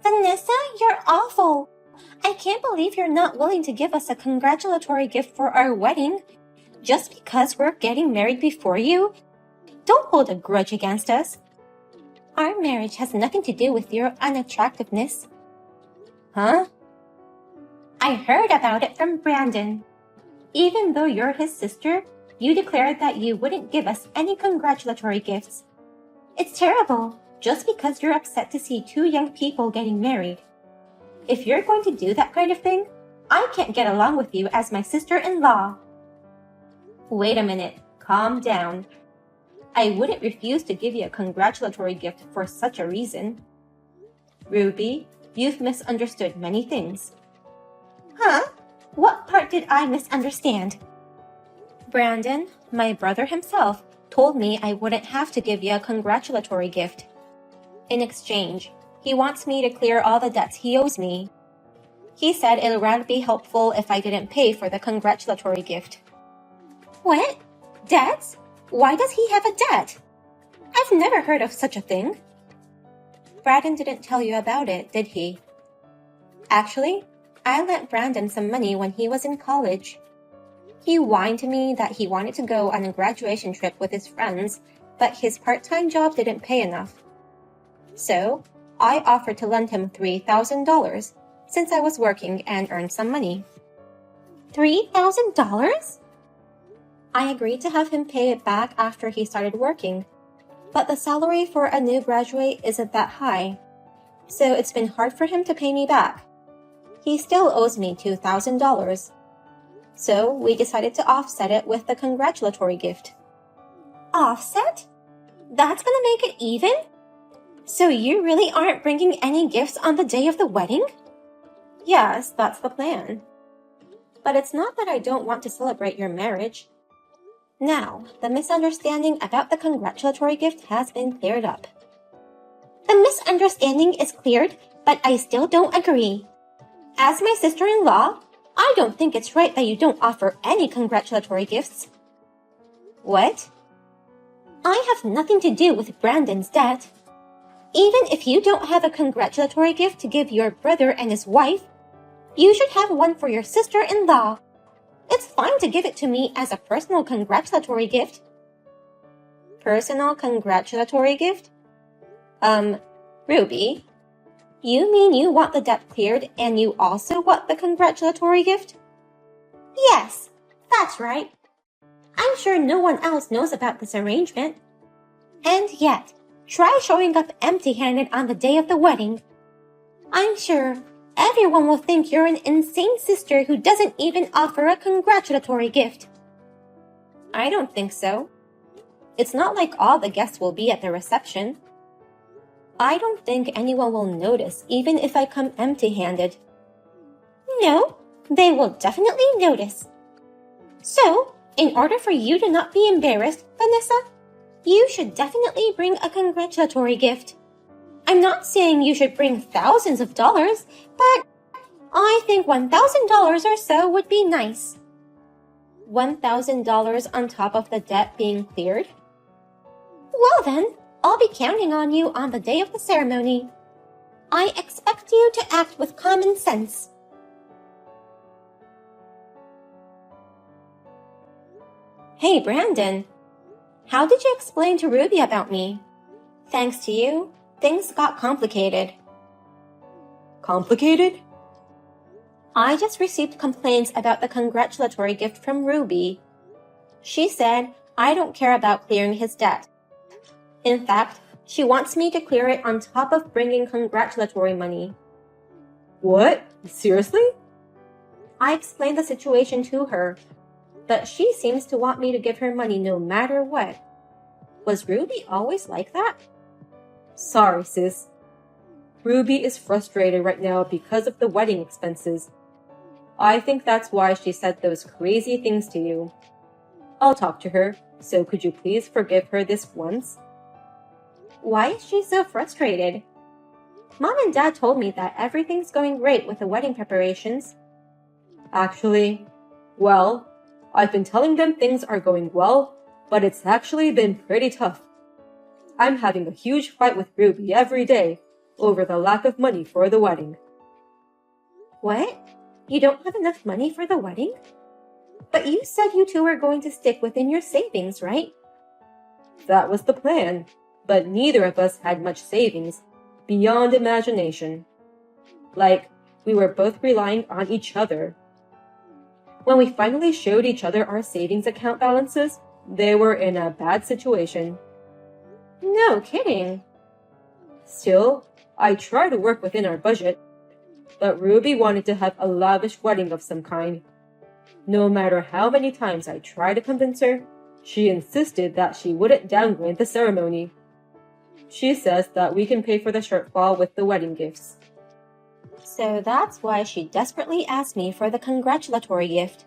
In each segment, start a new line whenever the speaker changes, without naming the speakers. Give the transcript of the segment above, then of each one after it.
Vanessa, you're awful. I can't believe you're not willing to give us a congratulatory gift for our wedding. Just because we're getting married before you? Don't hold a grudge against us. Our marriage has nothing to do with your unattractiveness. Huh? I heard about it from Brandon. Even though you're his sister, you declared that you wouldn't give us any congratulatory gifts. It's terrible, just because you're upset to see two young people getting married. If you're going to do that kind of thing, I can't get along with you as my sister-in-law. Wait a minute, calm down. I wouldn't refuse to give you a congratulatory gift for such a reason. Ruby, you've misunderstood many things. Huh? What part did I misunderstand? Brandon, my brother himself, told me I wouldn't have to give you a congratulatory gift. In exchange, he wants me to clear all the debts he owes me. He said it would be helpful if I didn't pay for the congratulatory gift. What? Debts? Why does he have a debt? I've never heard of such a thing. Brandon didn't tell you about it, did he? Actually, I lent Brandon some money when he was in college. He whined to me that he wanted to go on a graduation trip with his friends, but his part-time job didn't pay enough. So, I offered to lend him $3,000 since I was working and earned some money. $3,000? I agreed to have him pay it back after he started working, but the salary for a new graduate isn't that high, so it's been hard for him to pay me back. He still owes me $2,000. So we decided to offset it with the congratulatory gift. Offset? That's gonna make it even? So you really aren't bringing any gifts on the day of the wedding? Yes, that's the plan. But it's not that I don't want to celebrate your marriage. Now, the misunderstanding about the congratulatory gift has been cleared up. The misunderstanding is cleared, but I still don't agree. As my sister-in-law, I don't think it's right that you don't offer any congratulatory gifts. What? I have nothing to do with Brandon's debt. Even if you don't have a congratulatory gift to give your brother and his wife, you should have one for your sister-in-law. It's fine to give it to me as a personal congratulatory gift. Personal congratulatory gift? Ruby, you mean you want the debt cleared and you also want the congratulatory gift? Yes, that's right. I'm sure no one else knows about this arrangement. And yet, try showing up empty-handed on the day of the wedding. I'm sure everyone will think you're an insane sister who doesn't even offer a congratulatory gift. I don't think so. It's not like all the guests will be at the reception. I don't think anyone will notice even if I come empty-handed. No, they will definitely notice. So, in order for you to not be embarrassed, Vanessa, you should definitely bring a congratulatory gift. I'm not saying you should bring thousands of dollars, but I think $1,000 or so would be nice. $1,000 on top of the debt being cleared? Well then, I'll be counting on you on the day of the ceremony. I expect you to act with common sense. Hey, Brandon. How did you explain to Ruby about me? Thanks to you, things got complicated. Complicated? I just received complaints about the congratulatory gift from Ruby. She said I don't care about clearing his debt. In fact, she wants me to clear it on top of bringing congratulatory money. What? Seriously? I explained the situation to her, but she seems to want me to give her money no matter what. Was Ruby always like that? Sorry, sis. Ruby is frustrated right now because of the wedding expenses. I think that's why she said those crazy things to you. I'll talk to her, so could you please forgive her this once? Why is she so frustrated? Mom and Dad told me that everything's going great with the wedding preparations. Actually, well, I've been telling them things are going well, but it's actually been pretty tough. I'm having a huge fight with Ruby every day,
over the lack of money for the wedding.
What? You don't have enough money for the wedding? But you said you two were going to stick within your savings, right?
That was the plan, but neither of us had much savings, beyond imagination. Like, we were both relying on each other. When we finally showed each other our savings account balances, they were in a bad situation.
No kidding.
Still, I tried to work within our budget, but Ruby wanted to have a lavish wedding of some kind. No matter how many times I tried to convince her, she insisted that she wouldn't downgrade the ceremony. She says that we can pay for the shortfall with the wedding gifts.
So that's why she desperately asked me for the congratulatory gift.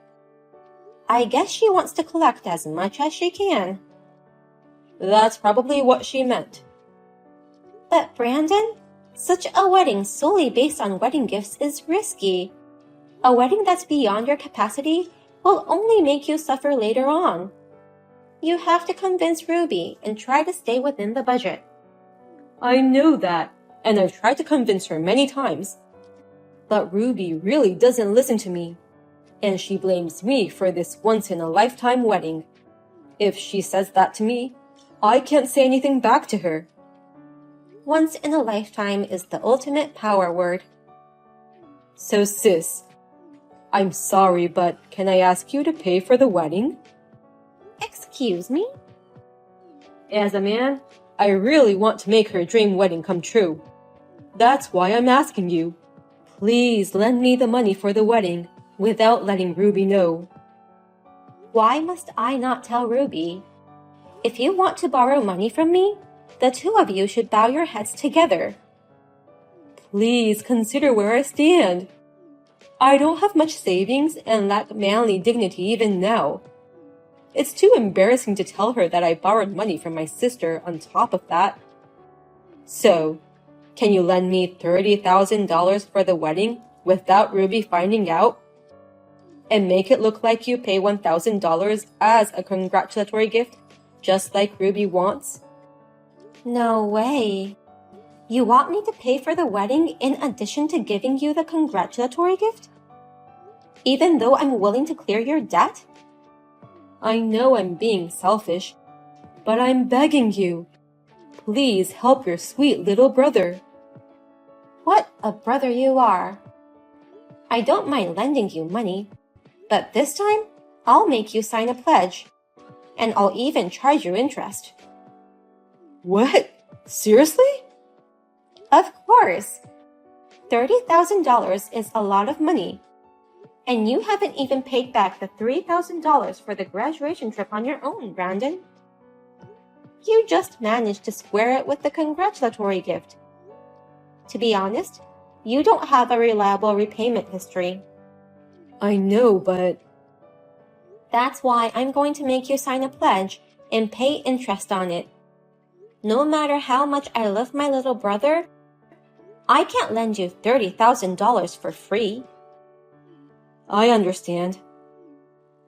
I guess she wants to collect as much as she can.
That's probably what she meant.
But Brandon, such a wedding solely based on wedding gifts is risky. A wedding that's beyond your capacity will only make you suffer later on. You have to convince Ruby and try to stay within the budget.
I know that, and I've tried to convince her many times. But Ruby really doesn't listen to me, and she blames me for this once-in-a-lifetime wedding. If she says that to me, I can't say anything back to her.
Once in a lifetime is the ultimate power word.
So sis, I'm sorry, but can I ask you to pay for the wedding?
Excuse me?
As a man, I really want to make her dream wedding come true. That's why I'm asking you. Please lend me the money for the wedding without letting Ruby know.
Why must I not tell Ruby? If you want to borrow money from me, the two of you should bow your heads together.
Please consider where I stand. I don't have much savings and lack manly dignity even now. It's too embarrassing to tell her that I borrowed money from my sister on top of that. So, can you lend me $30,000 for the wedding without Ruby finding out? And make it look like you pay $1,000 as a congratulatory gift, just like Ruby wants?
No way. You want me to pay for the wedding in addition to giving you the congratulatory gift? Even though I'm willing to clear your debt?
I know I'm being selfish, but I'm begging you. Please help your sweet little brother.
What a brother you are. I don't mind lending you money, but this time I'll make you sign a pledge, and I'll even charge you interest.
What? Seriously?
Of course. $30,000 is a lot of money. And you haven't even paid back the $3,000 for the graduation trip on your own, Brandon. You just managed to square it with the congratulatory gift. To be honest, you don't have a reliable repayment history.
I know, but...
That's why I'm going to make you sign a pledge and pay interest on it. No matter how much I love my little brother, I can't lend you $30,000 for free.
I understand.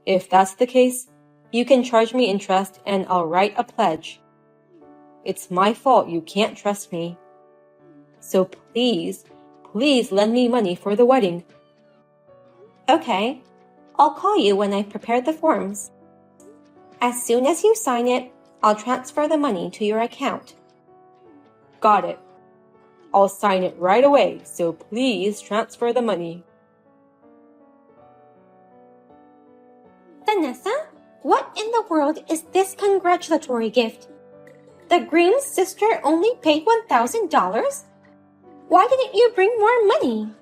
If that's the case, you can charge me interest and I'll write a pledge. It's my fault you can't trust me. So please, please lend me money for the wedding.
Okay, I'll call you when I've prepared the forms. As soon as you sign it, I'll transfer the money to your account.
Got it. I'll sign it right away, so please transfer the money.
Vanessa, what in the world is this congratulatory gift? The groom's sister only paid $1,000? Why didn't you bring more money?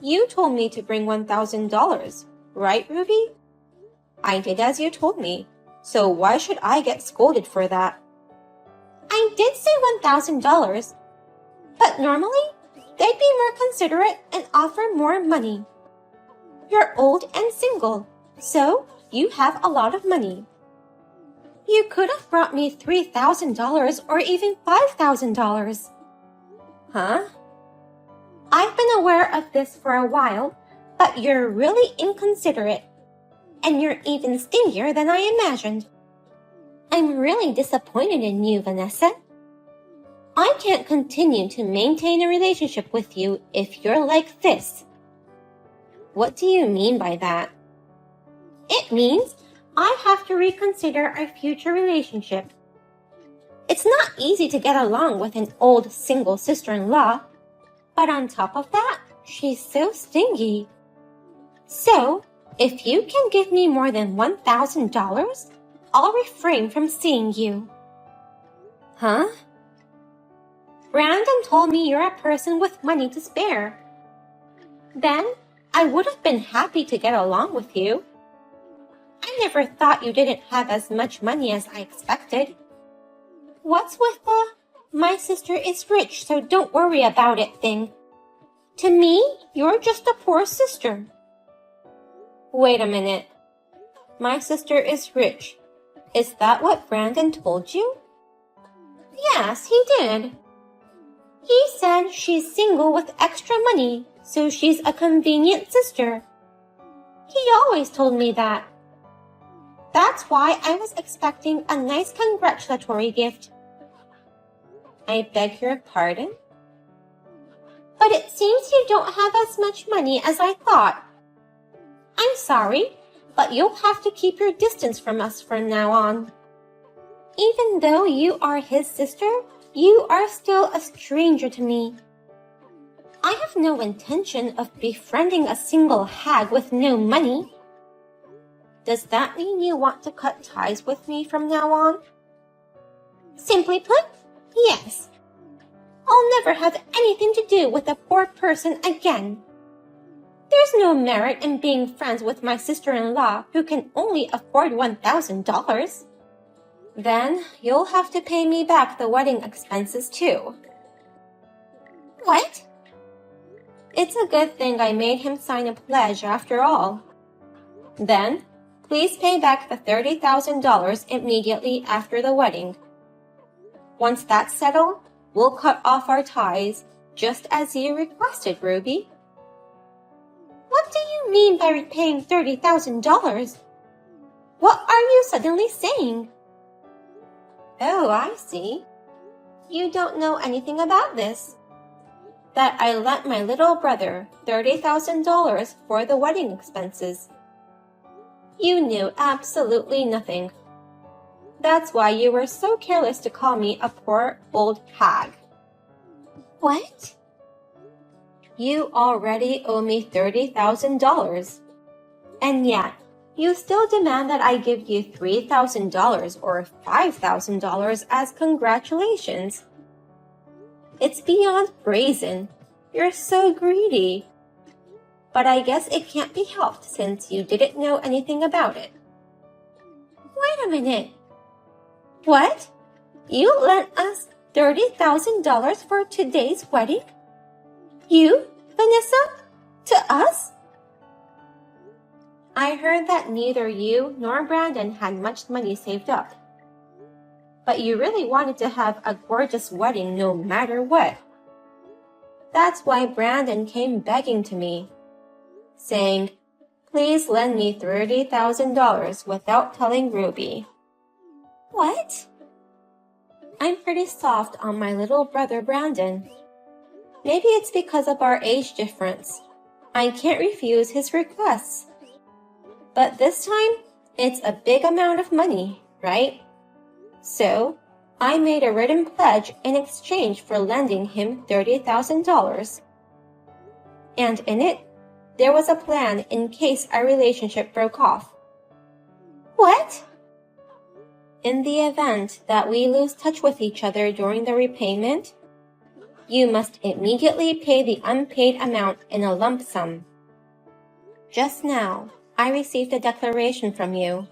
You told me to bring $1,000, right, Ruby? I did as you told me, so why should I get scolded for that? I did say $1,000, but normally they'd be more considerate and offer more money. You're old and single, so you have a lot of money. You could have brought me $3,000 or even $5,000. Huh? I've been aware of this for a while, but you're really inconsiderate. And you're even stingier than I imagined. I'm really disappointed in you, Vanessa. I can't continue to maintain a relationship with you if you're like this. What do you mean by that? It means I have to reconsider our future relationship. It's not easy to get along with an old single sister-in-law, but on top of that, she's so stingy. So, if you can give me more than $1,000, I'll refrain from seeing you. Huh? Brandon told me you're a person with money to spare. Then, I would have been happy to get along with you. I never thought you didn't have as much money as I expected. What's with the "my sister is rich, so don't worry about it" thing? To me, you're just a poor sister. Wait a minute. My sister is rich. Is that what Brandon told you? Yes, he did. He said she's single with extra money, so she's a convenient sister. He always told me that. That's why I was expecting a nice congratulatory gift. I beg your pardon? But it seems you don't have as much money as I thought. I'm sorry, but you'll have to keep your distance from us from now on. Even though you are his sister, you are still a stranger to me. I have no intention of befriending a single hag with no money. Does that mean you want to cut ties with me from now on? Simply put, yes. I'll never have anything to do with a poor person again. There's no merit in being friends with my sister-in-law who can only afford $1,000. Then you'll have to pay me back the wedding expenses too. What? It's a good thing I made him sign a pledge after all. Then, please pay back the $30,000 immediately after the wedding. Once that's settled, we'll cut off our ties, just as you requested, Ruby. What do you mean by repaying $30,000? What are you suddenly saying? Oh, I see. You don't know anything about this. That I lent my little brother $30,000 for the wedding expenses. You knew absolutely nothing. That's why you were so careless to call me a poor old hag. What? You already owe me $30,000. And yet, you still demand that I give you $3,000 or $5,000 as congratulations. It's beyond brazen. You're so greedy. But I guess it can't be helped since you didn't know anything about it. Wait a minute. What? You lent us $30,000 for today's wedding? You, Vanessa? To us? I heard that neither you nor Brandon had much money saved up. But you really wanted to have a gorgeous wedding no matter what. That's why Brandon came begging to me, saying, "Please lend me $30,000 without telling Ruby." What? I'm pretty soft on my little brother Brandon. Maybe it's because of our age difference. I can't refuse his requests. But this time, it's a big amount of money, right? So, I made a written pledge in exchange for lending him $30,000. And in it, there was a plan in case our relationship broke off. What? In the event that we lose touch with each other during the repayment, you must immediately pay the unpaid amount in a lump sum. Just now, I received a declaration from you,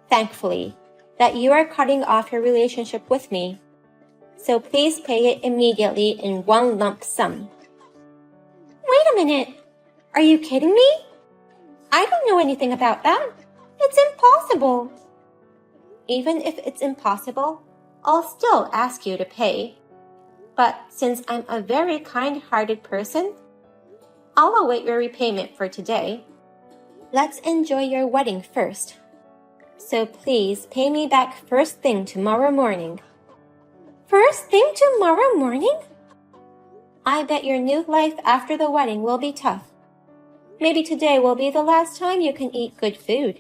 thankfully, that you are cutting off your relationship with me. So please pay it immediately in one lump sum. Wait a minute. Are you kidding me? I don't know anything about that. It's impossible. Even if it's impossible, I'll still ask you to pay. But since I'm a very kind-hearted person, I'll await your repayment for today. Let's enjoy your wedding first. So please pay me back first thing tomorrow morning. First thing tomorrow morning? I bet your new life after the wedding will be tough. Maybe today will be the last time you can eat good food.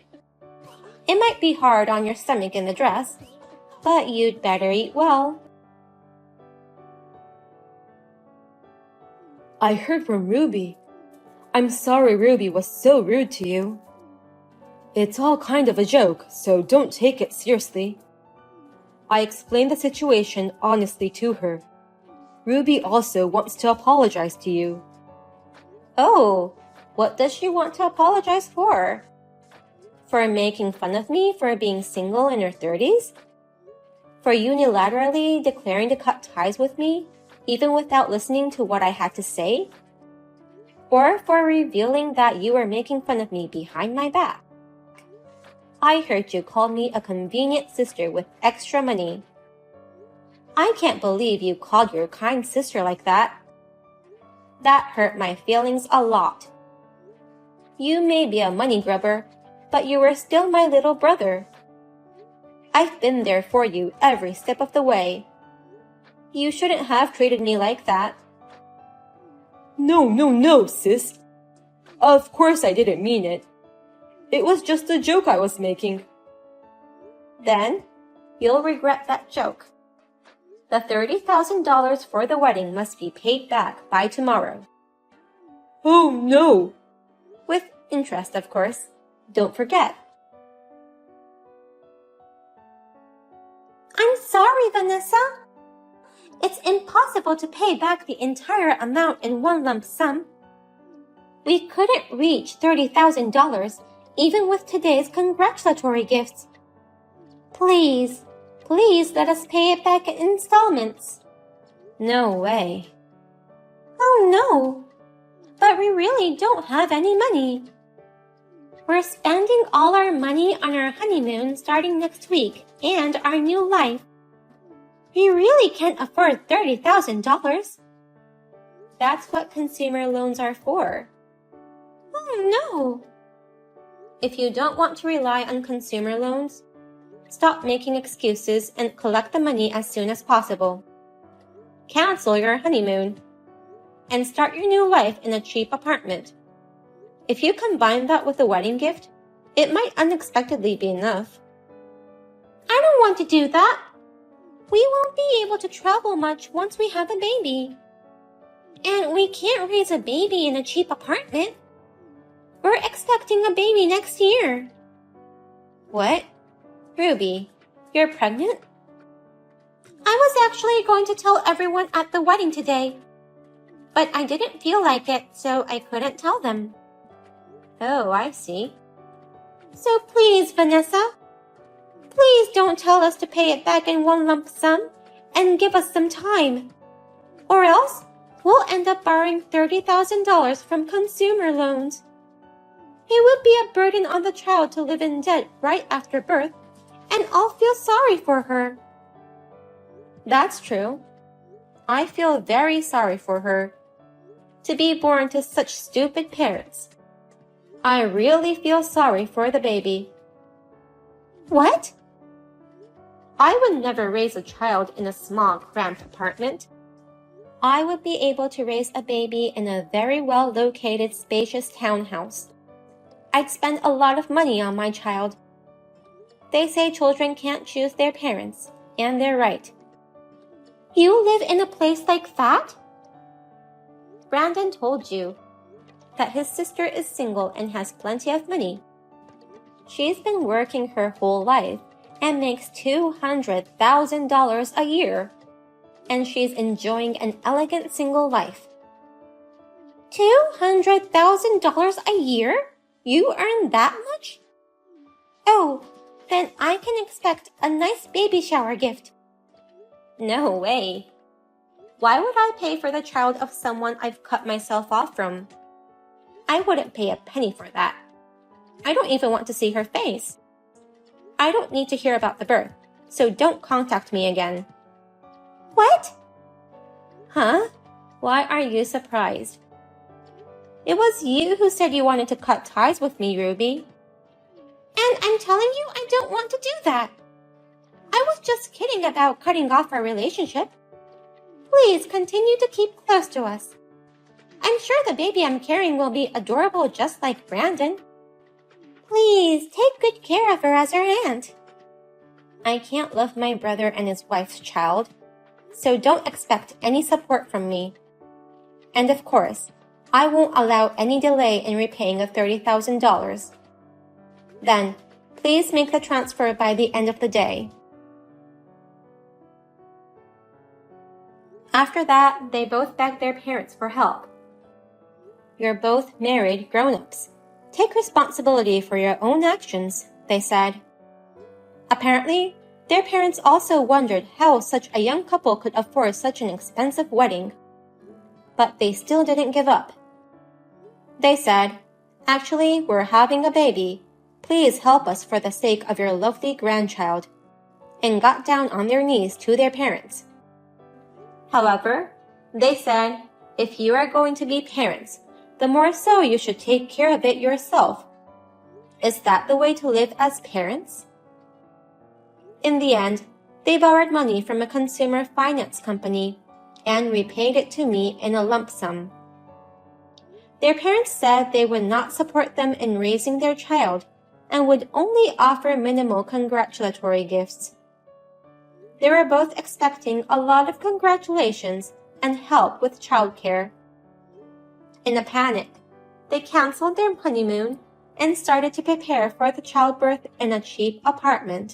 It might be hard on your stomach in the dress, but you'd better eat well.
I heard from Ruby. I'm sorry Ruby was so rude to you. It's all kind of a joke, so don't take it seriously. I explained the situation honestly to her. Ruby also wants to apologize to you.
Oh, what does she want to apologize for? For making fun of me for being single in her 30s? For unilaterally declaring to cut ties with me, even without listening to what I had to say? Or for revealing that you were making fun of me behind my back? I heard you call me a convenient sister with extra money. I can't believe you called your kind sister like that. That hurt my feelings a lot. You may be a money grubber, but you were still my little brother. I've been there for you every step of the way. You shouldn't have treated me like that.
No, sis. Of course I didn't mean it. It was just a joke I was making.
Then, you'll regret that joke. The $30,000 for the wedding must be paid back by tomorrow.
Oh no!
With interest, of course. Don't forget. I'm sorry, Vanessa. It's impossible to pay back the entire amount in one lump sum. We couldn't reach $30,000 even with today's congratulatory gifts. Please let us pay it back in installments.
No way.
Oh no, but we really don't have any money. We're spending all our money on our honeymoon starting next week and our new life. We really can't afford $30,000. That's what consumer loans are for. Oh no. If you don't want to rely on consumer loans, stop making excuses and collect the money as soon as possible. Cancel your honeymoon and start your new life in a cheap apartment. If you combine that with a wedding gift, it might unexpectedly be enough. I don't want to do that. We won't be able to travel much once we have a baby. And we can't raise a baby in a cheap apartment. We're expecting a baby next year. What? Ruby, you're pregnant? I was actually going to tell everyone at the wedding today, but I didn't feel like it, so I couldn't tell them. Oh, I see. So please, Vanessa, please don't tell us to pay it back in one lump sum and give us some time. Or else, we'll end up borrowing $30,000 from consumer loans. It would be a burden on the child to live in debt right after birth, and I'll feel sorry for her. That's true. I feel very sorry for her. To be born to such stupid parents. I really feel sorry for the baby. What? I would never raise a child in a small, cramped apartment. I would be able to raise a baby in a very well-located, spacious townhouse. I'd spend a lot of money on my child. They say children can't choose their parents, and they're right. You live in a place like that? Brandon told you that his sister is single and has plenty of money. She's been working her whole life and makes $200,000 a year, and she's enjoying an elegant single life. $200,000 a year? You earn that much? Oh, then I can expect a nice baby shower gift. No way. Why would I pay for the child of someone I've cut myself off from? I wouldn't pay a penny for that. I don't even want to see her face. I don't need to hear about the birth, so don't contact me again. What? Huh? Why are you surprised? It was you who said you wanted to cut ties with me, Ruby. And I'm telling you I don't want to do that. I was just kidding about cutting off our relationship. Please continue to keep close to us. I'm sure the baby I'm carrying will be adorable just like Brandon. Please take good care of her as our aunt. I can't love my brother and his wife's child, so don't expect any support from me. And of course, I won't allow any delay in repaying the $30,000. Then, please make the transfer by the end of the day. After that, they both begged their parents for help. You're both married grown-ups. Take responsibility for your own actions, they said. Apparently, their parents also wondered how such a young couple could afford such an expensive wedding. But they still didn't give up. They said, "Actually, we're having a baby. Please help us for the sake of your lovely grandchild," and got down on their knees to their parents. However, they said, if you are going to be parents, the more so you should take care of it yourself. Is that the way to live as parents? In the end, they borrowed money from a consumer finance company and repaid it to me in a lump sum. Their parents said they would not support them in raising their child and would only offer minimal congratulatory gifts. They were both expecting a lot of congratulations and help with childcare. In a panic, they canceled their honeymoon and started to prepare for the childbirth in a cheap apartment.